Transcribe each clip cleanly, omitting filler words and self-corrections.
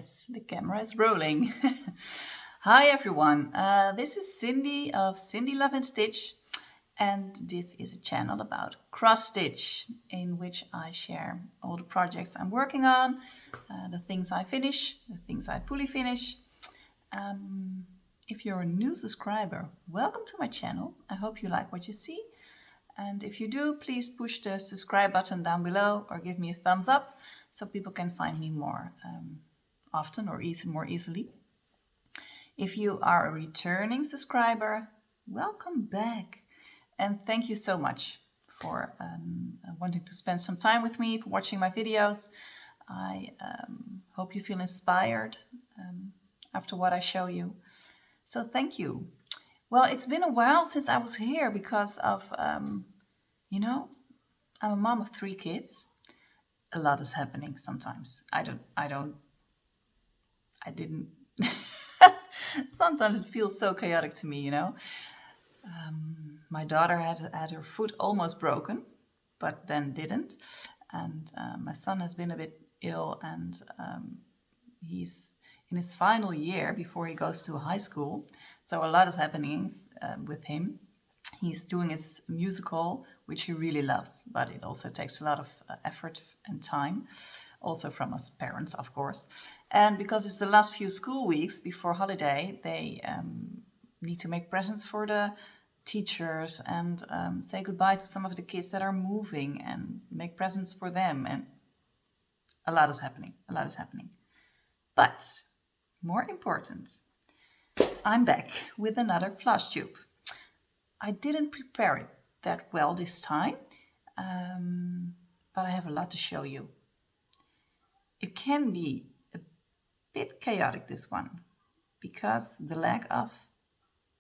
Yes, the camera is rolling. Hi everyone, this is Cindy of Cindy Love and Stitch, and this is a channel about cross stitch in which I share all the projects I'm working on, the things I finish, the things I fully finish. If you're a new subscriber, welcome to my channel. I hope you like what you see. And if you do, please push the subscribe button down below or give me a thumbs up so people can find me more often or more easily. If you are a returning subscriber, welcome back. And thank you so much for wanting to spend some time with me, for watching my videos. I hope you feel inspired after what I show you. So thank you. Well, it's been a while since I was here because of, you know, I'm a mom of 3 kids. A lot is happening sometimes. I didn't. Sometimes it feels so chaotic to me, you know. My daughter had her foot almost broken, but then didn't. And my son has been a bit ill, and he's in his final year before he goes to high school. So a lot is happening with him. He's doing his musical, which he really loves, but it also takes a lot of effort and time, also from us parents, of course. And because it's the last few school weeks before holiday, they need to make presents for the teachers and say goodbye to some of the kids that are moving and make presents for them. And a lot is happening, But more important, I'm back with another floss tube. I didn't prepare it that well this time, but I have a lot to show you. It can be a bit chaotic, this one, because the lack of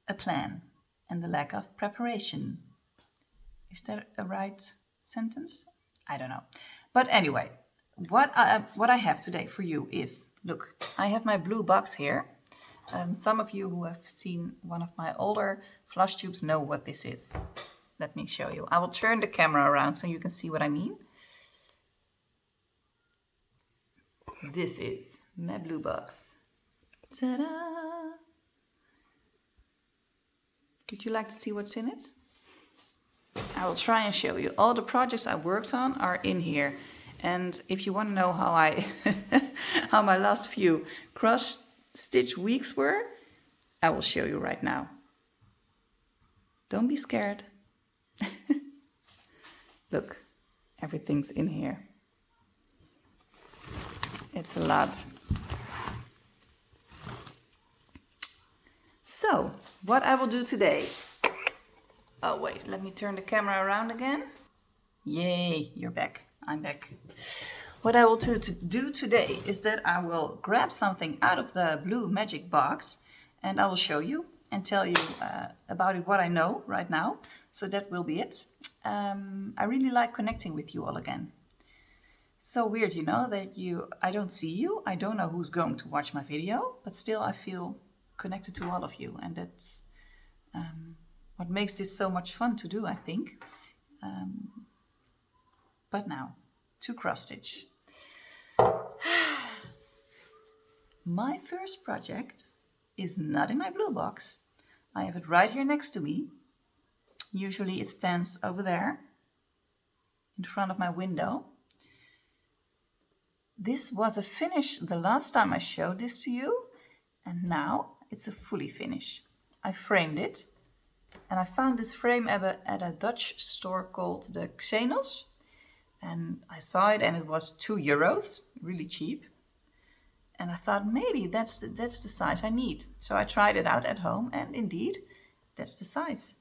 a plan and the lack of preparation. Is that a right sentence? I don't know. But anyway, what I have today for you is, look, I have my blue box here. Some of you who have seen one of my older floss tubes know what this is. Let me show you. I will turn the camera around so you can see what I mean. This is my blue box. Ta-da! Would you like to see what's in it? I will try and show you. All the projects I worked on are in here. And if you want to know how how my last few cross stitch weeks were, I will show you right now. Don't be scared. Look, everything's in here. It's a lot. So, what I will do today. Oh wait, let me turn the camera around again. Yay, you're back. I'm back. What I will do today is that I will grab something out of the blue magic box and I will show you and tell you about it, what I know right now. So that will be it. I really like connecting with you all again. It's so weird, you know, that I don't see you. I don't know who's going to watch my video, but still I feel connected to all of you. And that's what makes this so much fun to do, I think. But now, to cross stitch. My first project is not in my blue box. I have it right here next to me. Usually it stands over there in front of my window. This was a finish the last time I showed this to you, and now it's a fully finish. I framed it, and I found this frame at a Dutch store called the Xenos. And I saw it and it was €2, really cheap. And I thought maybe that's the size I need. So I tried it out at home and indeed, that's the size.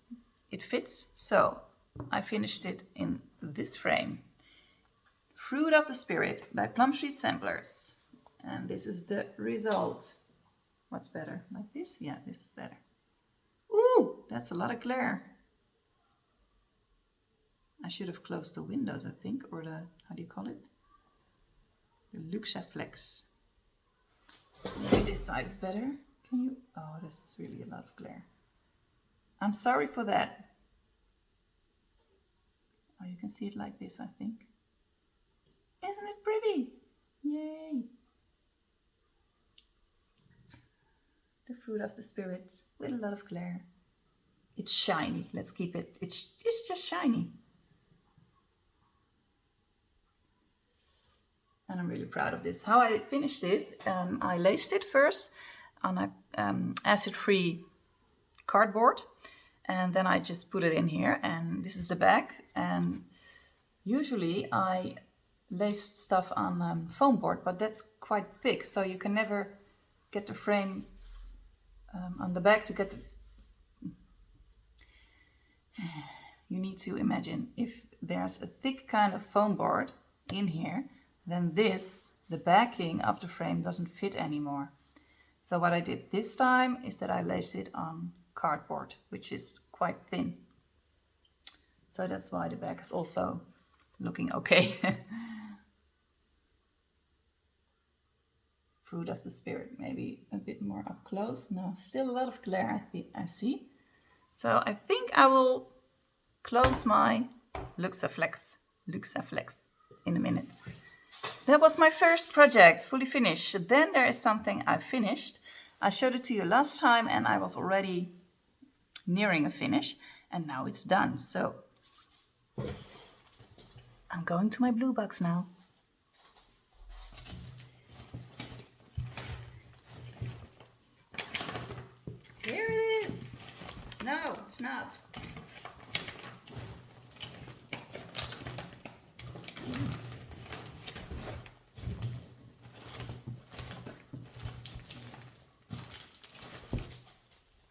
It fits. So I finished it in this frame. Fruit of the Spirit by Plum Samplers. And this is the result. What's better? Like this? Yeah, this is better. Ooh, that's a lot of glare. I should have closed the windows, I think, or the, how do you call it? The Luxaflex. Maybe this side is better. Can you? Oh, this is really a lot of glare. I'm sorry for that. Oh, you can see it like this, I think. Isn't it pretty? Yay. the fruit of the spirit with a lot of glare. It's shiny. Let's keep it. It's just shiny. And I'm really proud of this. How I finished this, I laced it first on a acid-free cardboard. And then I just put it in here. And this is the back. And usually I lace stuff on foam board, but that's quite thick. So you can never get the frame on the back to get the... You need to imagine if there's a thick kind of foam board in here, then this, the backing of the frame, doesn't fit anymore. So what I did this time is that I laced it on cardboard, which is quite thin. So that's why the back is also looking okay. Fruit of the spirit, maybe a bit more up close. No, still a lot of glare I see. So I think I will close my Luxaflex in a minute. That was my first project, fully finished. Then there is something I finished. I showed it to you last time and I was already nearing a finish, and now it's done. So I'm going to my blue box now. Here it is. No, it's not.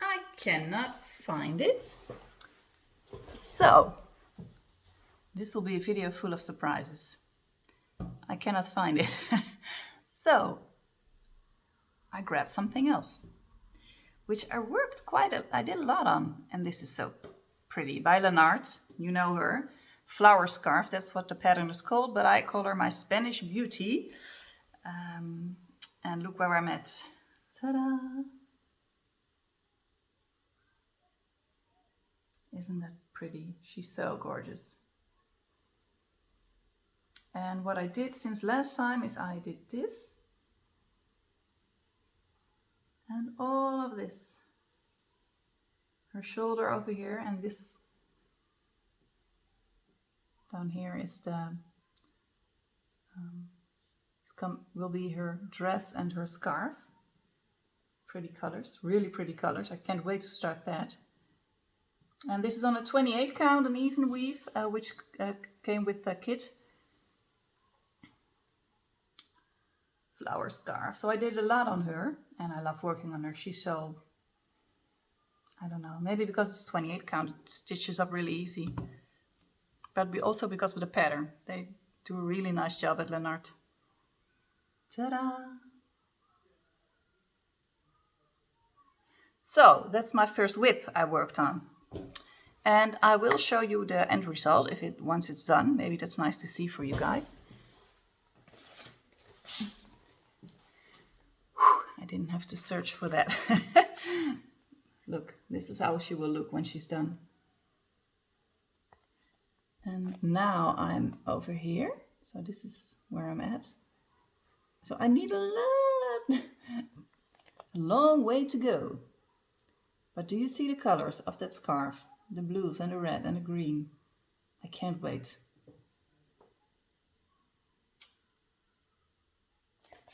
I cannot find it. So, this will be a video full of surprises. I cannot find it. So, I grabbed something else, which I worked I did a lot on. And this is so pretty, by Lanarte. You know her. Flowerscarf, that's what the pattern is called, but I call her my Spanish beauty. And look where I'm at. Ta-da! Isn't that pretty? She's so gorgeous. And what I did since last time is I did this. And all of this. Her shoulder over here, and this down here is the will be her dress and her scarf. Pretty colors, really pretty colors. I can't wait to start that. And this is on a 28 count, an Evenweave, which came with the kit. Flowerscarf. So I did a lot on her, and I love working on her. She's so, I don't know, maybe because it's 28 count, it stitches up really easy. But also because of the pattern. They do a really nice job at Lanarte. Ta-da! So that's my first whip I worked on. And I will show you the end result once it's done. Maybe that's nice to see for you guys. I didn't have to search for that. Look, this is how she will look when she's done. And now I'm over here. So this is where I'm at. So I need a long way to go. But do you see the colors of that scarf? The blues and the red and the green. I can't wait.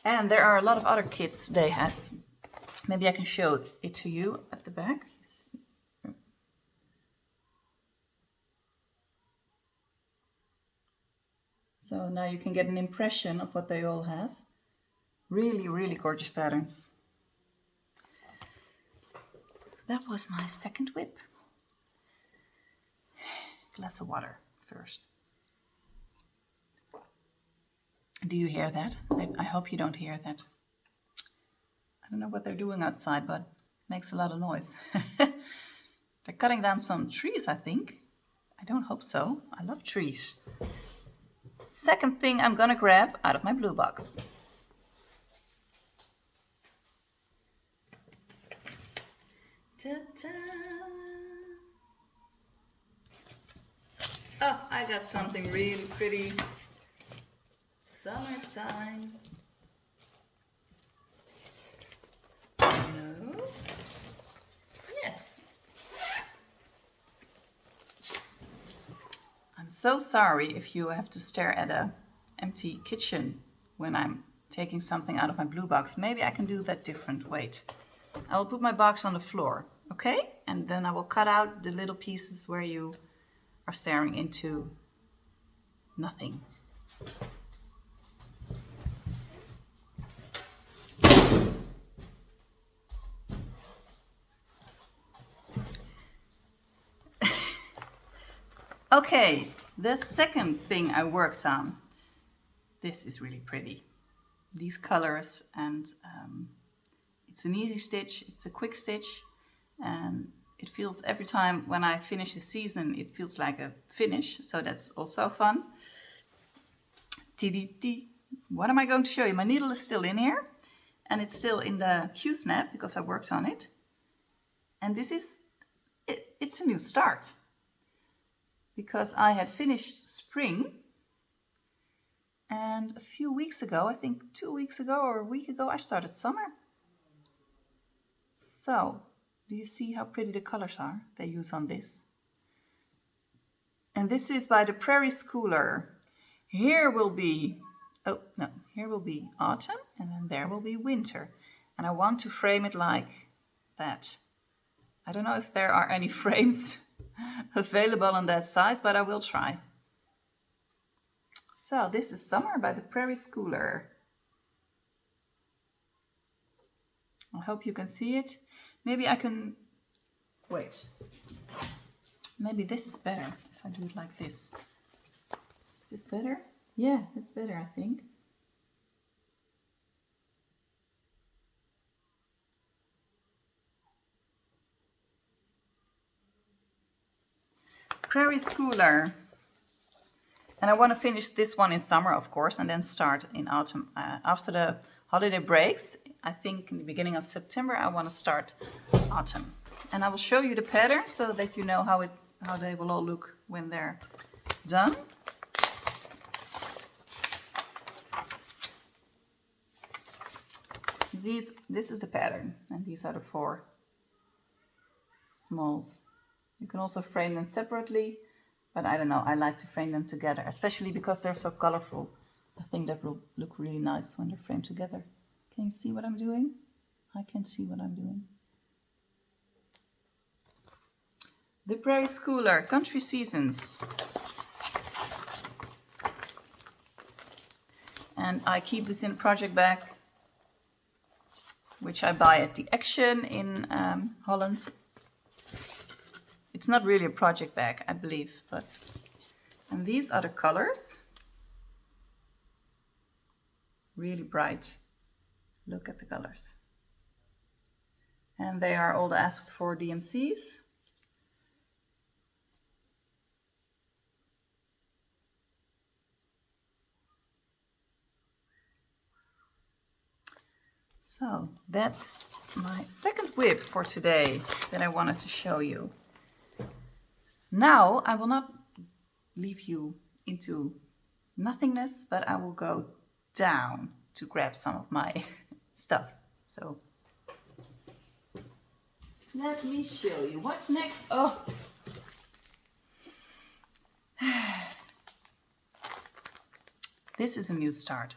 And there are a lot of other kits they have. Maybe I can show it to you at the back. So now you can get an impression of what they all have. Really, really gorgeous patterns. That was my second whip. Glass of water first. Do you hear that? I hope you don't hear that. I don't know what they're doing outside, but it makes a lot of noise. They're cutting down some trees, I think. I don't hope so. I love trees. Second thing I'm gonna grab out of my blue box. Ta-da! Oh, I got something really pretty. Summertime. No. so sorry if you have to stare at an empty kitchen when I'm taking something out of my blue box. Maybe I can do that different. Wait. I will put my box on the floor, okay? And then I will cut out the little pieces where you are staring into nothing. Okay, the second thing I worked on. This is really pretty. These colors, and it's an easy stitch, it's a quick stitch, and it feels every time when I finish the season, it feels like a finish, so that's also fun. What am I going to show you? My needle is still in here, and it's still in the Q-snap because I worked on it. And this is, it's a new start. Because I had finished spring, and a few weeks ago, I think 2 weeks ago or a week ago, I started summer. So, do you see how pretty the colors are they use on this? And this is by the Prairie Schooler. Here will be, here will be autumn, and then there will be winter. And I want to frame it like that. I don't know if there are any frames available on that size, but I will try. So this is Summer by the Prairie Schooler. I hope you can see it. Maybe I can, wait. Maybe this is better if I do it like this. Is this better? Yeah, it's better, I think. Prairie Schooler. And I want to finish this one in summer, of course, and then start in autumn. After the holiday breaks, I think in the beginning of September, I want to start autumn. And I will show you the pattern so that you know how they will all look when they're done. This is the pattern, and these are the 4 smalls. You can also frame them separately, but I don't know, I like to frame them together, especially because they're so colorful. I think that will look really nice when they're framed together. Can you see what I'm doing? I can see what I'm doing. The Prairie Schooler, Country Seasons. And I keep this in a project bag, which I buy at the Action in Holland. It's not really a project bag, I believe, but... And these are the colors. Really bright. Look at the colors. And they are all the asked for DMCs. So that's my second whip for today that I wanted to show you. Now I will not leave you into nothingness, but I will go down to grab some of my stuff. So let me show you what's next. Oh, this is a new start.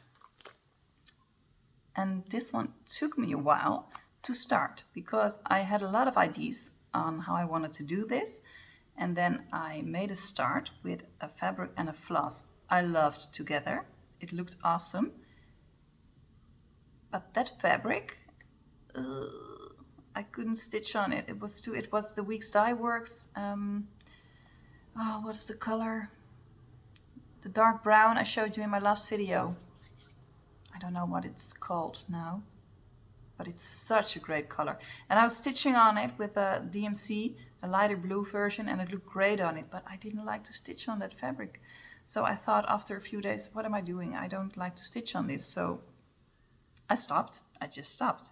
And this one took me a while to start because I had a lot of ideas on how I wanted to do this. And then I made a start with a fabric and a floss I loved together. It looked awesome. But that fabric, I couldn't stitch on it. It was the Weeks Dye Works. What's the color? The dark brown I showed you in my last video. I don't know what it's called now, but it's such a great color. And I was stitching on it with a DMC, a lighter blue version, and it looked great on it, but I didn't like to stitch on that fabric. So I thought after a few days, what am I doing? I don't like to stitch on this. So I stopped. I just stopped.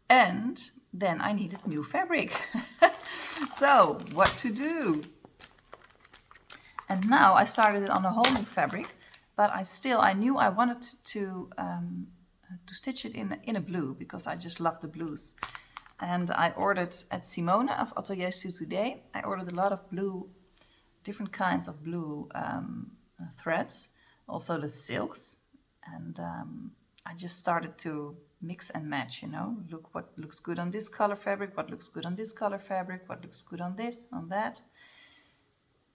And then I needed new fabric. So what to do? And now I started it on a whole new fabric, but I knew I wanted to stitch it in a blue because I just love the blues. And I ordered at Simone of Atelier Today, I ordered a lot of blue different kinds of blue threads, also the silks, and I just started to mix and match, you know, look what looks good on this color fabric, what looks good on this color fabric, what looks good on this, on that.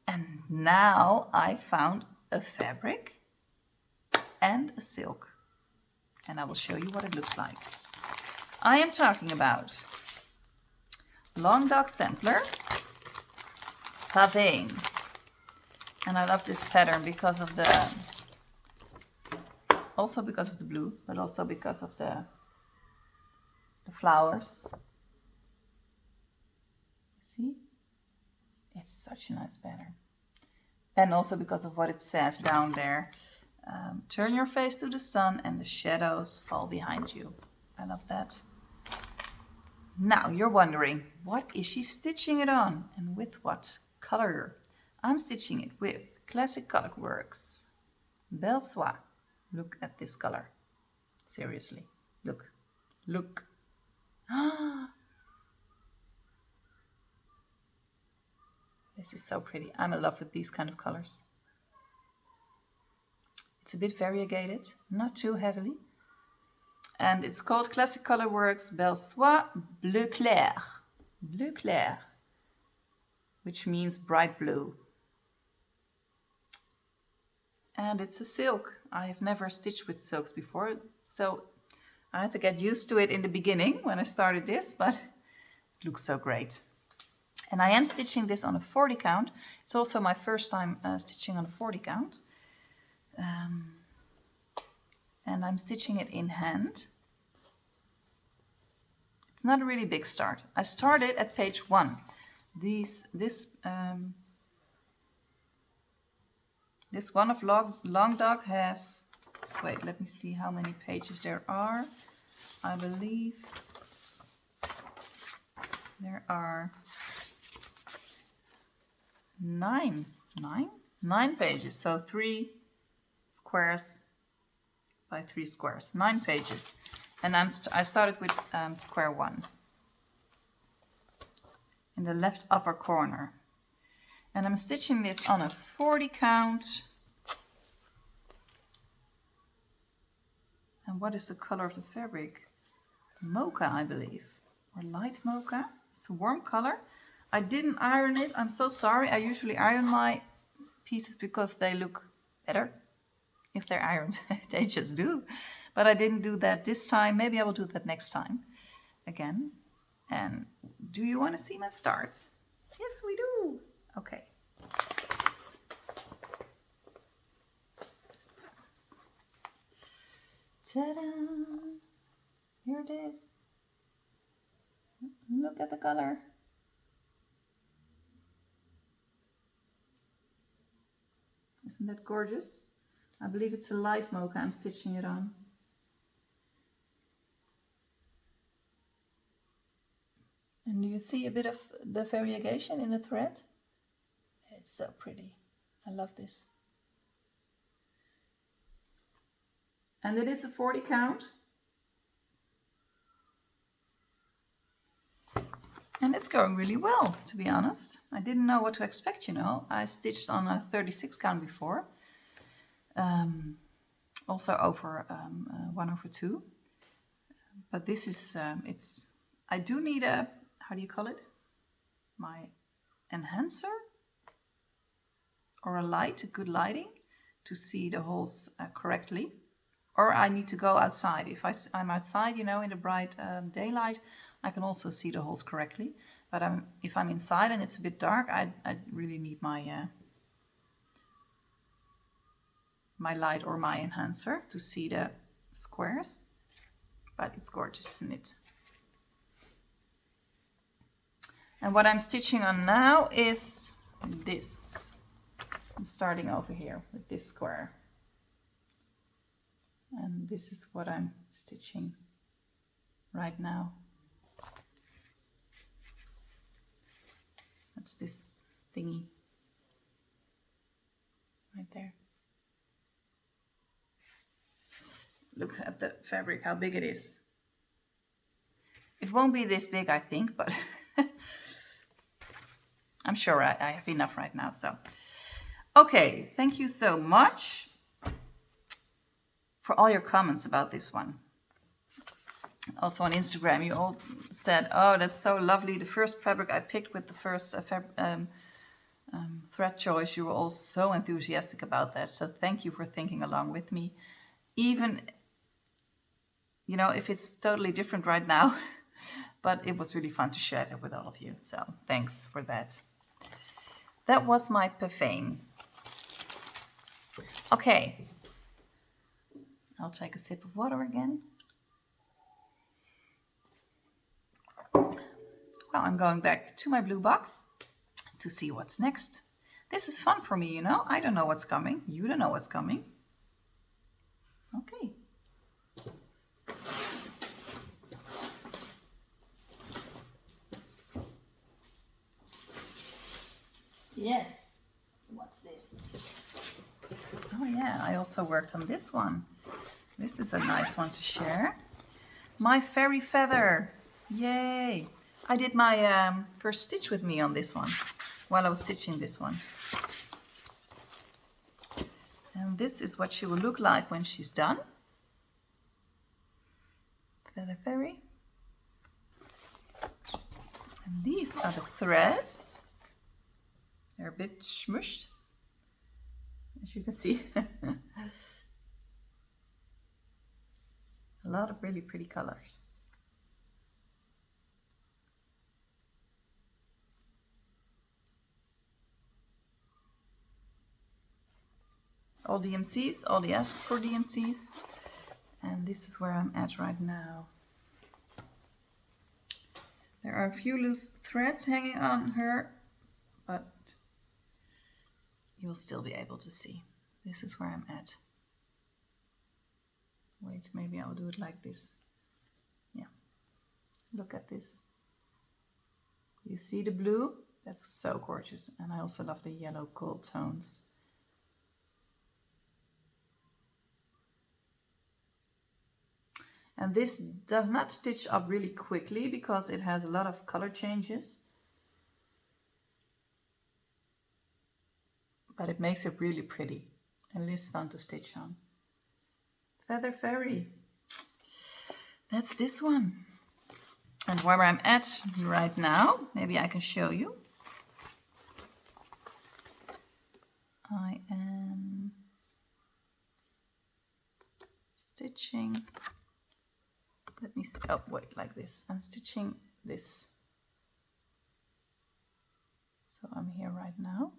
And now I found a fabric and a silk, and I will show you what it looks like. I am talking about Long Dog Sampler Pavane, and I love this pattern because of the, also because of the blue, but also because of the flowers. See, it's such a nice pattern, and also because of what it says down there. Turn your face to the sun and the shadows fall behind you. I love that. Now you're wondering, what is she stitching it on and with what color? I'm stitching it with Classic Color Works Belle Soie. Look at this color. Seriously, look, look. This is so pretty. I'm in love with these kind of colors. It's a bit variegated, not too heavily. And it's called Classic Color Works Belle Soie Bleu Clair. Bleu Clair, which means bright blue. And it's a silk. I have never stitched with silks before, so I had to get used to it in the beginning when I started this, but it looks so great. And I am stitching this on a 40 count. It's also my first time stitching on a 40 count. And I'm stitching it in hand. It's not a really big start. I started at page 1. This one of Long Dog has, wait, let me see how many pages there are. I believe there are 9 pages. So 3 squares by 3 squares, 9 pages. And I started with square 1 in the left upper corner. And I'm stitching this on a 40 count. And what is the color of the fabric? Mocha, I believe, or light mocha. It's a warm color. I didn't iron it. I'm so sorry. I usually iron my pieces because they look better if they're ironed. They just do. But I didn't do that this time. Maybe I will do that next time again. And do you want to see my start? Yes, we do. Okay. Ta-da! Here it is. Look at the color. Isn't that gorgeous? I believe it's a light mocha I'm stitching it on. And do you see a bit of the variegation in the thread? It's so pretty. I love this. And it is a 40 count. And it's going really well, to be honest. I didn't know what to expect, you know. I stitched on a 36 count before. Also over 1/2. But this is, I do need a, how do you call it? My enhancer? Or a light, a good lighting, to see the holes correctly. Or I need to go outside. If I'm outside, you know, in the bright daylight, I can also see the holes correctly. But if I'm inside and it's a bit dark, I really need my my light or my enhancer to see the squares. But it's gorgeous, isn't it? And what I'm stitching on now is this. I'm starting over here with this square. And this is what I'm stitching right now. That's this thingy right there. Look at the fabric, how big it is. It won't be this big, I think, but I'm sure I have enough right now. So, okay, thank you so much for all your comments about this one. Also on Instagram, you all said, oh, that's so lovely. The first fabric I picked with the first thread choice, you were all so enthusiastic about that. So thank you for thinking along with me. Even, you know, if it's totally different right now, but it was really fun to share that with all of you. So thanks for that. That was my Pavane. Okay, I'll take a sip of water again. Well, I'm going back to my blue box to see what's next. This is fun for me, you know. I don't know what's coming. You don't know what's coming. Okay. Yes. What's this? Oh yeah, I also worked on this one. This is a nice one to share. My fairy feather. Yay! I did my first stitch with me on this one while I was stitching this one. And this is what she will look like when she's done. Feather fairy. And these are the threads. They're a bit smushed, as you can see. A lot of really pretty colors. All DMCs, all the asks for DMCs. And this is where I'm at right now. There are a few loose threads hanging on her, but you'll still be able to see. This is where I'm at. Wait, maybe I'll do it like this. Yeah, look at this. You see the blue? That's so gorgeous. And I also love the yellow gold tones. And this does not stitch up really quickly because it has a lot of color changes. But it makes it really pretty. And it is fun to stitch on. Feather Fairy. That's this one. And where I'm at right now, maybe I can show you. I am stitching. Let me see. Oh, wait, like this. I'm stitching this. So I'm here right now.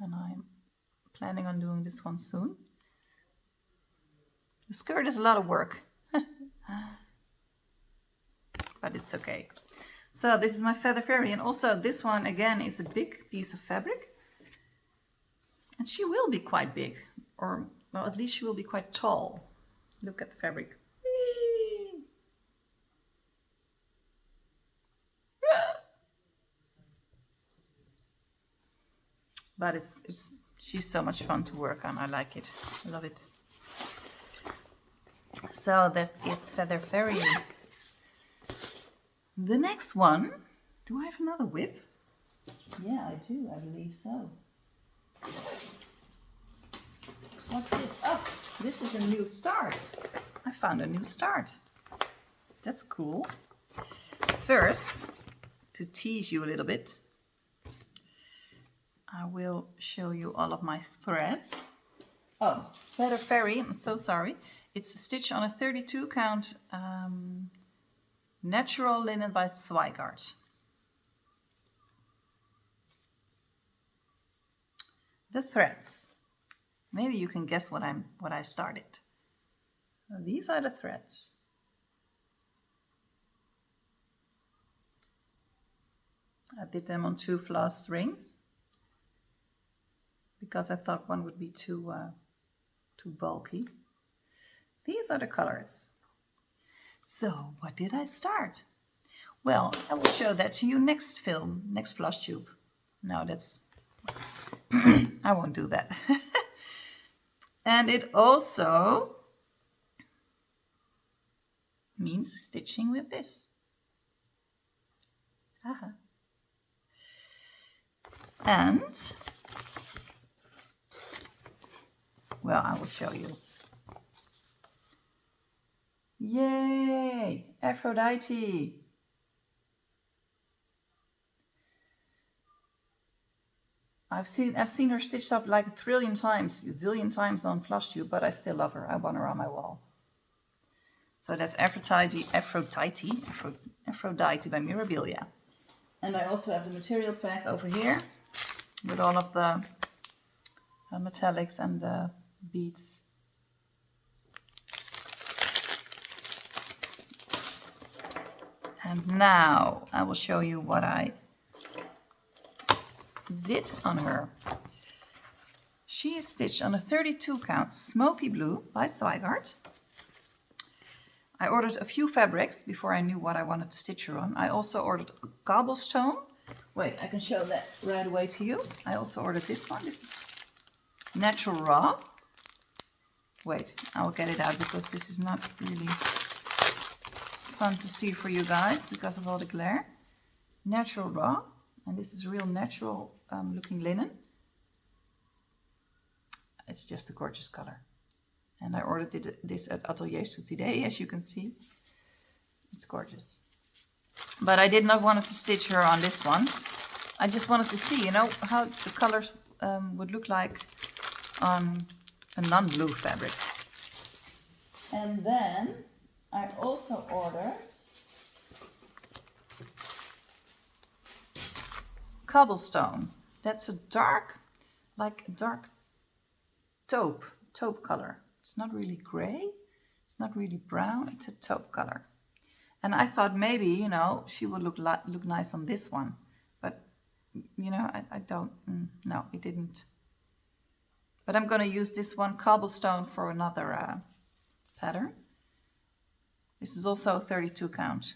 And I'm planning on doing this one soon. The skirt is a lot of work. But it's okay. So this is my Feather Fairy. And also this one, again, is a big piece of fabric. And she will be quite big. Or, well, at least she will be quite tall. Look at the fabric. Whee! But she's so much fun to work on. I like it. I love it. So that is Feather Fairy. The next one, do I have another whip? Yeah, I do. I believe so. What's this? Oh, this is a new start. I found a new start. That's cool. First, to tease you a little bit, I will show you all of my threads. Oh, Feather Fairy, I'm so sorry. It's a stitch on a 32 count natural linen by Zweigart. The threads. Maybe you can guess what I started. These are the threads. I did them on 2 floss rings because I thought one would be too bulky. These are the colors. So what did I start? Well, I will show that to you next Flosstube. No, that's I won't do that. And it also means stitching with this. Aha. And, well, I will show you. Yay! Aphrodite! I've seen her stitched up like a zillion times on Flosstube, but I still love her. I want her on my wall. So that's Aphrodite by Mirabilia. And I also have the material pack over here with all of the metallics and the beads. And now I will show you what I did on her. She is stitched on a 32 count Smoky Blue by Zweigart. I ordered a few fabrics before I knew what I wanted to stitch her on. I also ordered a cobblestone. Wait, I can show that right away to you. I also ordered this one. This is natural raw. Wait, I will get it out because this is not really fun to see for you guys because of all the glare. Natural raw, and this is real natural looking linen. It's just a gorgeous color. And I ordered this at Atelier today, as you can see. It's gorgeous. But I did not want to stitch her on this one. I just wanted to see, you know, how the colors would look like on a non-blue fabric. And then I also ordered cobblestone. That's a dark taupe color. It's not really gray, it's not really brown, it's a taupe color. And I thought maybe, you know, she would look nice on this one. But, you know, I don't, no, it didn't. But I'm going to use this one, cobblestone, for another pattern. This is also a 32 count.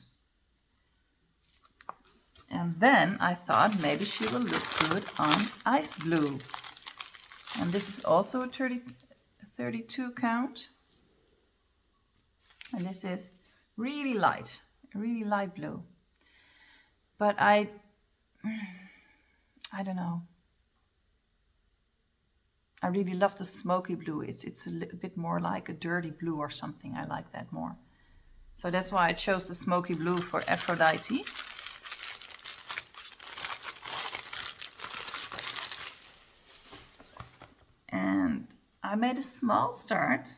And then I thought maybe she will look good on ice blue. And this is also a 32 count. And this is really light blue. But I don't know. I really love the smoky blue. It's a little bit more like a dirty blue or something. I like that more. So that's why I chose the smoky blue for Aphrodite. And I made a small start,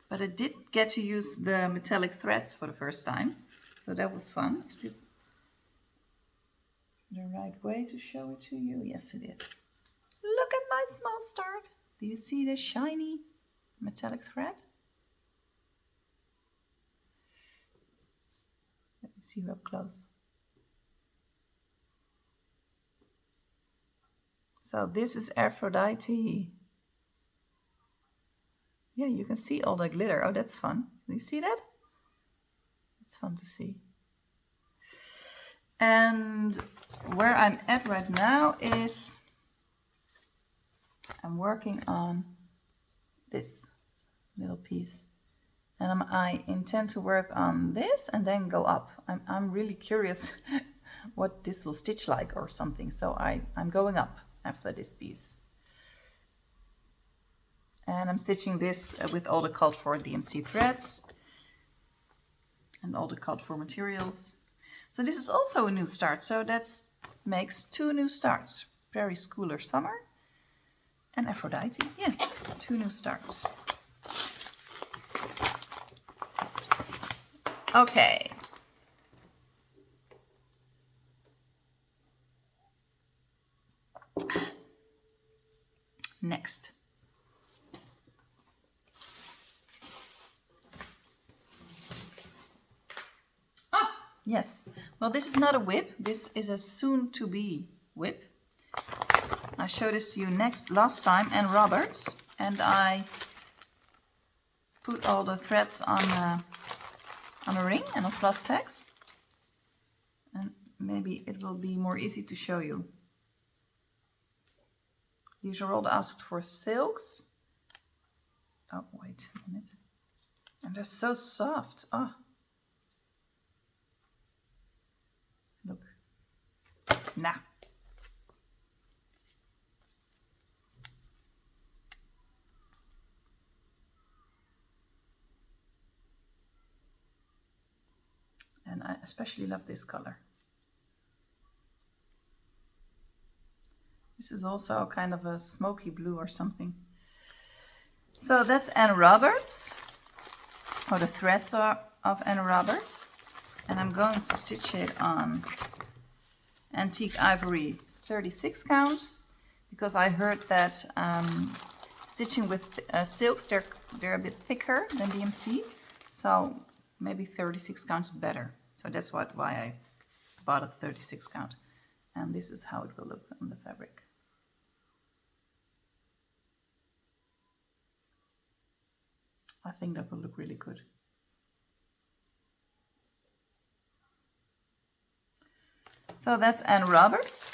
but I didn't get to use the metallic threads for the first time. So that was fun. Is this the right way to show it to you? Yes, it is. Look at my small start. Do you see the shiny metallic thread? Let me see up close. So this is Aphrodite. Yeah, you can see all the glitter. Oh, that's fun. Do you see that? It's fun to see. And where I'm at right now is I'm working on this little piece. And I intend to work on this and then go up. I'm really curious what this will stitch like or something. So I'm going up after this piece. And I'm stitching this with all the called for DMC threads and all the called for materials. So this is also a new start. So that makes 2 new starts. Prairie Schooler Summer and Aphrodite. Yeah, 2 new starts. Okay. Next. Yes, well, this is not a whip. This is a soon-to-be whip. I showed this to you last time, and Roberts, and I put all the threads on a ring and on floss tags, and maybe it will be more easy to show you. These are all the asked for silks. Oh, wait a minute. And they're so soft. Oh. Look. Nah. And I especially love this color. This is also kind of a smoky blue or something. So that's Anne Roberts, or the threads are of Anne Roberts. And I'm going to stitch it on Antique Ivory 36 count, because I heard that stitching with silks, they're a bit thicker than DMC. So maybe 36 count is better. So that's why I bought a 36 count. And this is how it will look on the fabric. I think that will look really good. So that's Anne Roberts.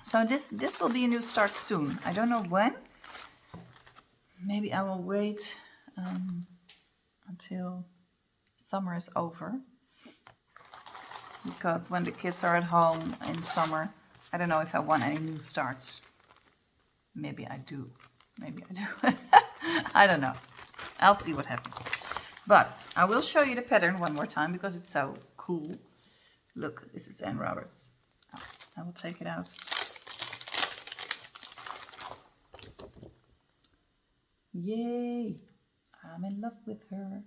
So this will be a new start soon. I don't know when. Maybe I will wait until summer is over. Because when the kids are at home in summer, I don't know if I want any new starts. Maybe I do. Maybe I do. I don't know. I'll see what happens. But I will show you the pattern one more time because it's so cool. Look, this is Anne Roberts. Oh, I will take it out. Yay! I'm in love with her.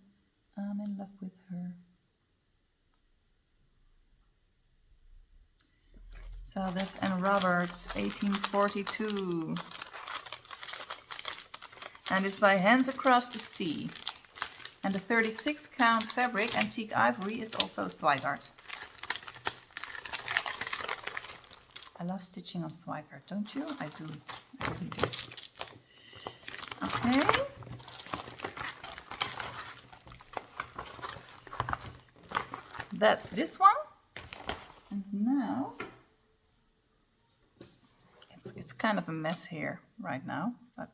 I'm in love with her. So that's Anne Roberts, 1842. And it's by Hands Across the Sea. And the 36 count fabric, Antique Ivory, is also Zweigart. I love stitching on Zweigart, don't you? I do. I really do. Okay. That's this one. And now, it's kind of a mess here right now, but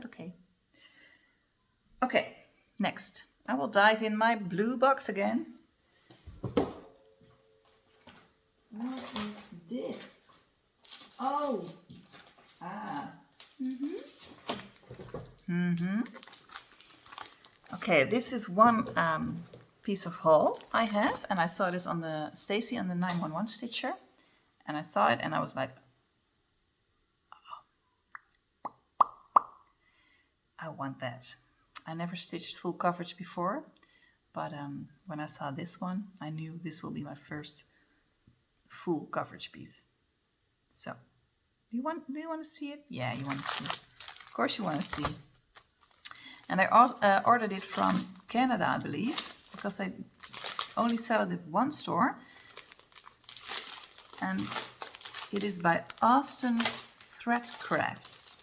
okay. Okay, next. I will dive in my blue box again. What is this? Oh! Ah. Okay, this is one piece of haul I have, and I saw this on the Stacy on the 911 stitcher, and I saw it and I was like, oh, I want that. I never stitched full coverage before, but when I saw this one, I knew this will be my first full coverage piece. So, do you want to see it? Yeah, you want to see it. Of course you want to see. And I ordered it from Canada, I believe, because I only sell it at one store. And it is by Austin Thread Crafts.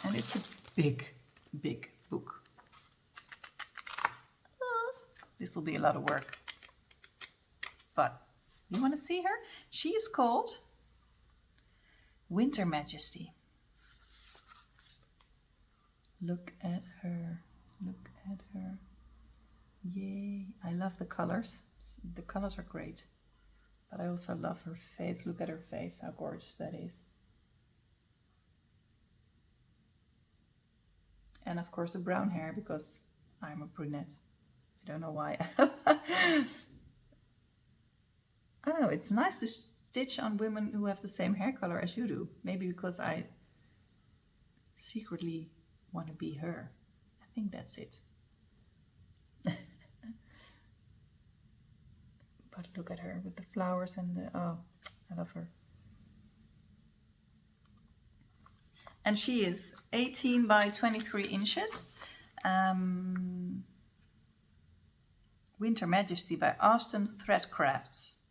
And it's a big, big book. This will be a lot of work. But you want to see her? She is called Winter Majesty. Look at her. Look at her. Yay. I love the colors. The colors are great. But I also love her face. Look at her face, how gorgeous that is. And of course the brown hair, because I'm a brunette. I don't know why. I don't know, it's nice to stitch on women who have the same hair color as you do. Maybe because I secretly want to be her. I think that's it. But look at her with the flowers and the, oh, I love her. And she is 18 by 23 inches. Winter Majesty by Austin Thread Crafts.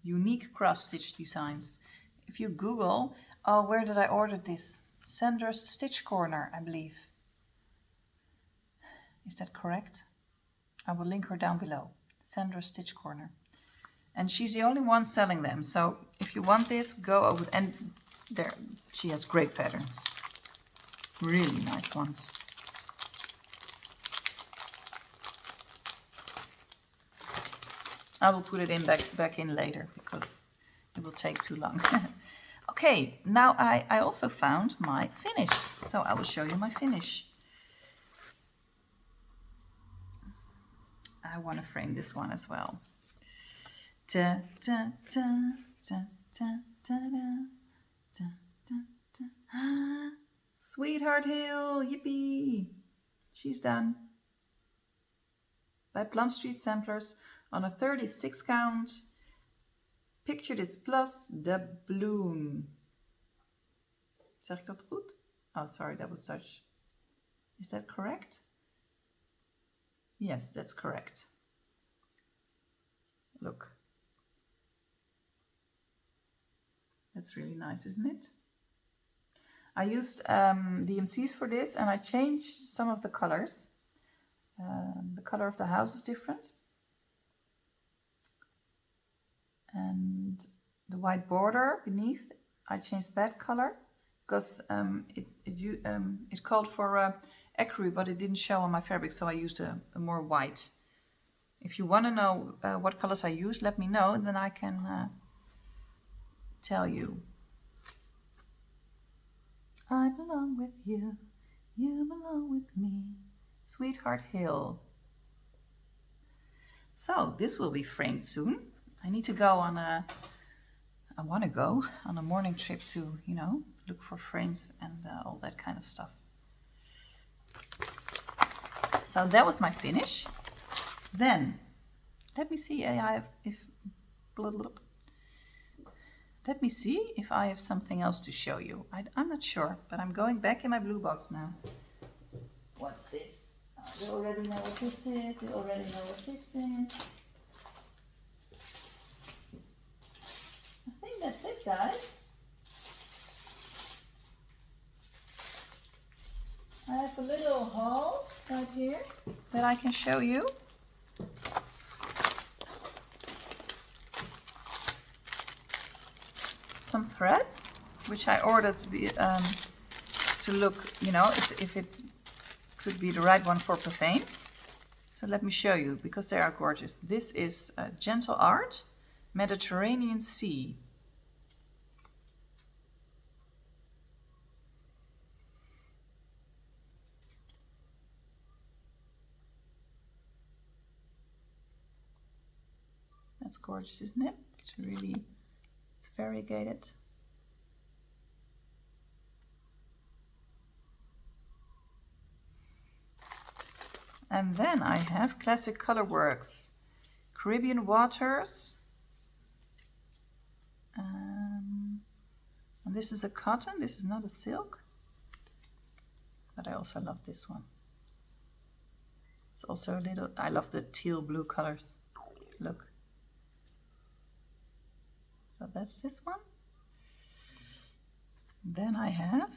Unique cross-stitch designs. If you Google, oh, where did I order this? Sandra's Stitch Corner, I believe. Is that correct? I will link her down below. Sandra's Stitch Corner. And she's the only one selling them. So if you want this, go over. And there, she has great patterns. Really nice ones. I will put it in back in later because it will take too long. Okay, now I also found my finish. So I will show you my finish. I want to frame this one as well. Da, da, da, da, da, da, da, da, da. Sweetheart Hill, yippee! She's done. By Plum Street Samplers on a 36 count. Pictured is plus Doubloon. Zeg ik dat goed? Oh, sorry, that was such. Is that correct? Yes, that's correct. Look. That's really nice, isn't it? I used DMCs for this and I changed some of the colors. The color of the house is different. And the white border beneath, I changed that color because it called for ecru, but it didn't show on my fabric, so I used a more white. If you want to know what colors I used, let me know, then I can tell you. I belong with you, you belong with me, Sweetheart Hill. So this will be framed soon. I need to go on I want to go on a morning trip to, you know, look for frames and all that kind of stuff. So that was my finish. Then, let me see let me see if I have something else to show you. I'm not sure, but I'm going back in my blue box now. What's this? You already know what this is. You already know what this is. I think that's it, guys. I have a little haul right here that I can show you. Some threads, which I ordered to be to look, you know, if it could be the right one for Pavane. So let me show you, because they are gorgeous. This is Gentle Art, Mediterranean Sea. That's gorgeous, isn't it? It's variegated. And then I have Classic Colorworks, Caribbean Waters. And this is a cotton, this is not a silk. But I also love this one. It's also a little, I love the teal blue colors. Look. So that's this one. Then I have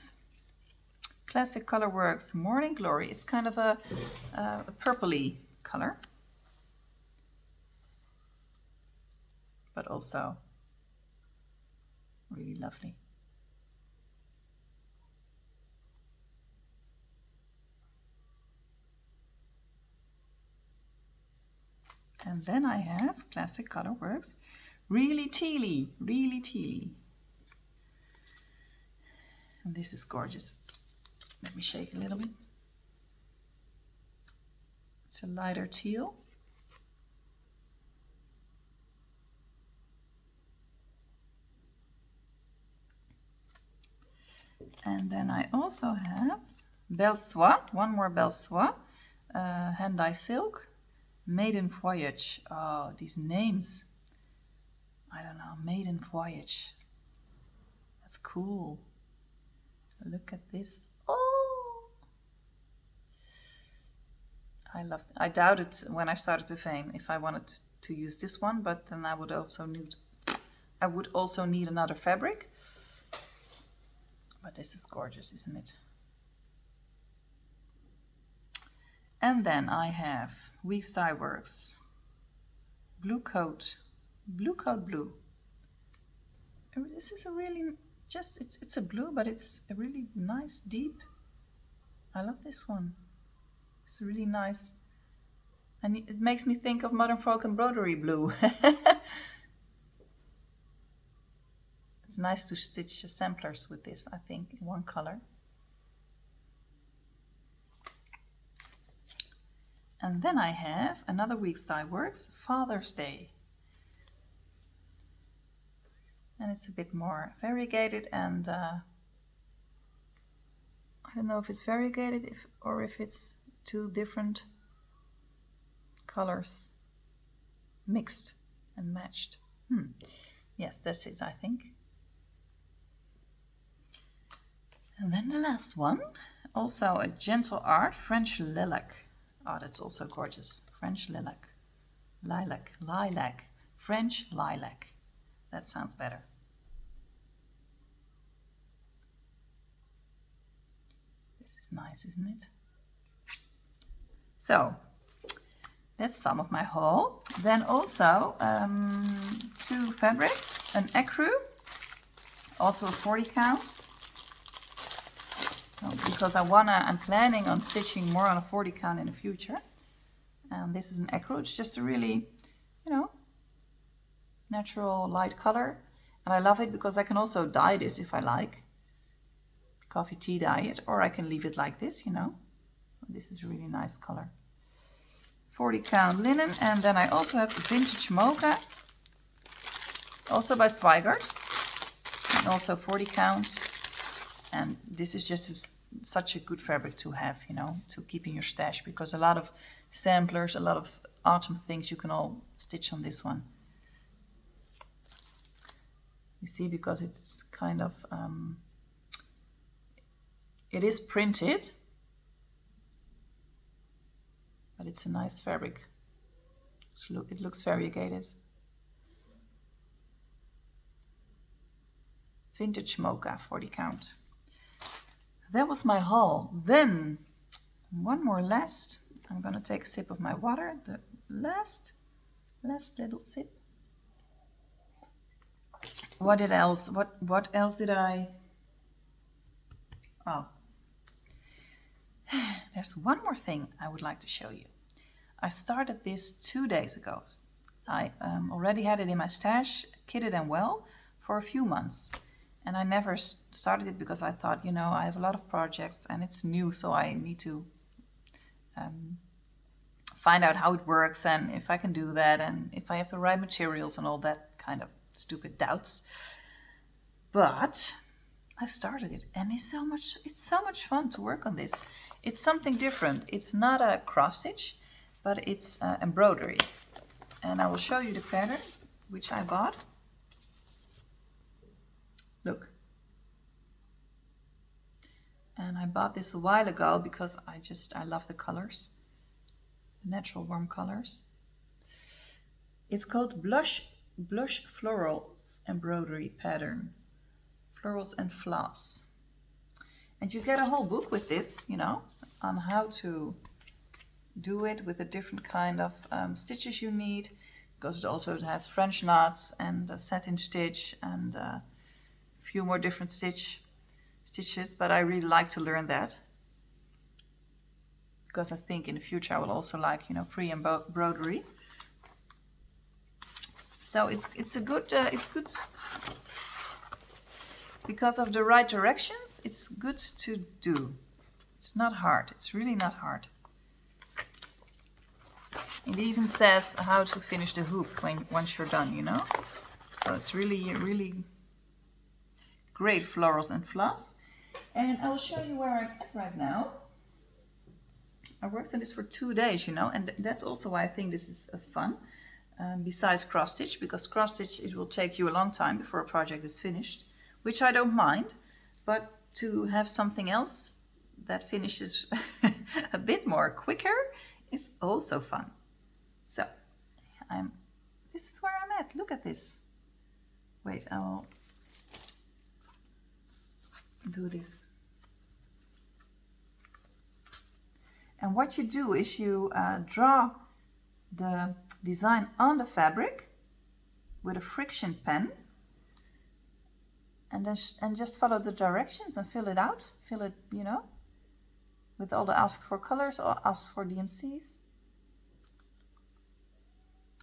Classic Colorworks Morning Glory. It's kind of a purpley color, but also really lovely. And then I have Classic Colorworks Really Tealy, Really Tealy. And this is gorgeous. Let me shake a little bit. It's a lighter teal. And then I also have Belle Soie, one more Belle Soie, hand-dye silk, Maiden Voyage. Oh, these names. I don't know, Maiden Voyage. That's cool. Look at this. Oh! I loved it. I doubted when I started Pavane if I wanted to use this one, but then I would also need another fabric. But this is gorgeous, isn't it? And then I have Weeks Dye Works Blue Coat Blue. This is a really it's a blue, but it's a really nice deep. I love this one. It's a really nice And it makes me think of Modern Folk Embroidery Blue. It's nice to stitch samplers with this, I think, in one color. And then I have another Weeks Dye Works, Father's Day. And it's a bit more variegated, and I don't know if it's variegated or if it's two different colors mixed and matched. Yes, that's it, I think. And then the last one, also a gentle art, French lilac. Oh, that's also gorgeous. French lilac. Lilac. French lilac. That sounds better. This is nice, isn't it? So, that's some of my haul. Then also 2 fabrics, an ecru, also a 40 count. So, because I'm planning on stitching more on a 40 count in the future. And this is an ecru. It's just a really, natural light color. And I love it because I can also dye this if I like. Coffee tea dye it, or I can leave it like this, This is a really nice color. 40 count linen, and then I also have the vintage Mocha, also by Zweigart, and also 40 count. And this is just such a good fabric to have, to keep in your stash, because a lot of samplers, a lot of autumn things you can all stitch on this one. You see, because it's kind of, it is printed, but it's a nice fabric. It looks variegated. Vintage Mocha, 40 count. That was my haul. Then, one more last. I'm gonna take a sip of my water. The last little sip. What else did I? Oh. There's one more thing I would like to show you. I started this 2 days ago. I already had it in my stash, kitted and well, for a few months. And I never started it because I thought, I have a lot of projects and it's new, so I need to find out how it works and if I can do that and if I have the right materials and all that kind of stupid doubts. But I started it, and it's so much fun to work on this. It's something different. It's not a cross stitch, but it's embroidery. And I will show you the pattern, which I bought. Look. And I bought this a while ago because I love the colors, the natural warm colors. It's called Blush Florals Embroidery Pattern. Florals&Floss. And you get a whole book with this, on how to do it with the different kind of stitches you need, because it also has French knots and a satin stitch and a few more different stitches, but I really like to learn that, because I think in the future I will also like, free embroidery. So it's good. Because of the right directions, it's good to do. It's not hard. It's really not hard. It even says how to finish the hoop once you're done, So it's really great Florals&Floss. And I will show you where I'm at right now. I worked on this for 2 days, and that's also why I think this is fun. Besides cross stitch, because cross stitch, it will take you a long time before a project is finished, which I don't mind, but to have something else that finishes a bit more quicker is also fun. So this is where I'm at. Look at this. Wait, I will do this. And what you do is you draw the design on the fabric with a friction pen, and just follow the directions and fill it out. Fill it, with all the asked for colors or asked for DMCs.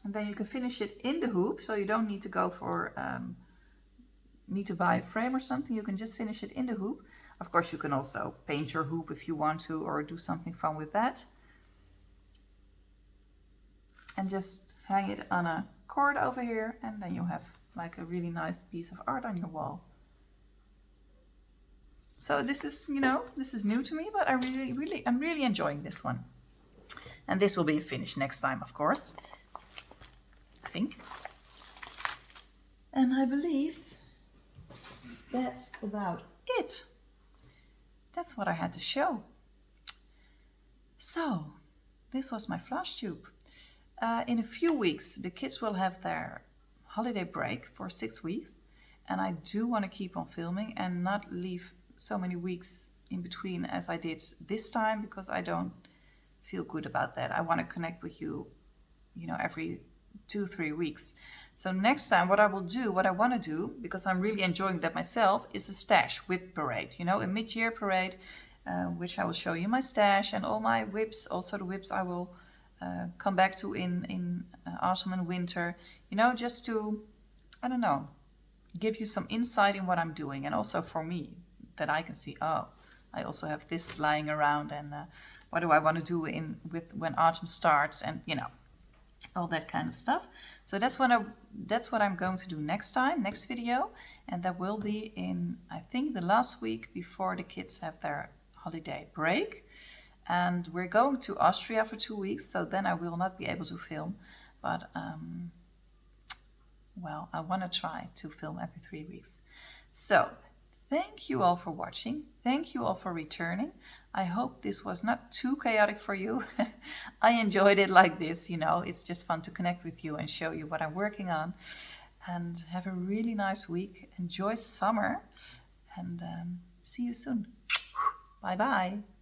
And then you can finish it in the hoop, so you don't need to go for need to buy a frame or something. You can just finish it in the hoop. Of course, you can also paint your hoop if you want to, or do something fun with that. And just hang it on a cord over here, and then you have like a really nice piece of art on your wall. So this is, you know, this is new to me, but I'm really enjoying this one. And this will be finished next time, of course, I think. And I believe that's about it. That's what I had to show. So this was my Flosstube. In a few weeks, the kids will have their holiday break for 6 weeks. And I do want to keep on filming and not leave so many weeks in between as I did this time, because I don't feel good about that. I want to connect with you, you know, every 2-3 weeks. So next time what I want to do, because I'm really enjoying that myself, is a stash whip parade, you know, a mid-year parade, which I will show you my stash and all my whips, also the whips I will come back to in autumn and winter, you know, just to, I don't know, give you some insight in what I'm doing, and also for me, that I can see, oh, I also have this lying around, and what do I want to do when autumn starts, and you know, all that kind of stuff. So that's what I'm going to do next video, and that will be in, I think, the last week before the kids have their holiday break. And we're going to Austria for 2 weeks, so then I will not be able to film, but well, I want to try to film every 3 weeks. So thank you all for watching. Thank you all for returning. I hope this was not too chaotic for you. I enjoyed it like this, you know. It's just fun to connect with you and show you what I'm working on. And have a really nice week. Enjoy summer, and see you soon. Bye-bye.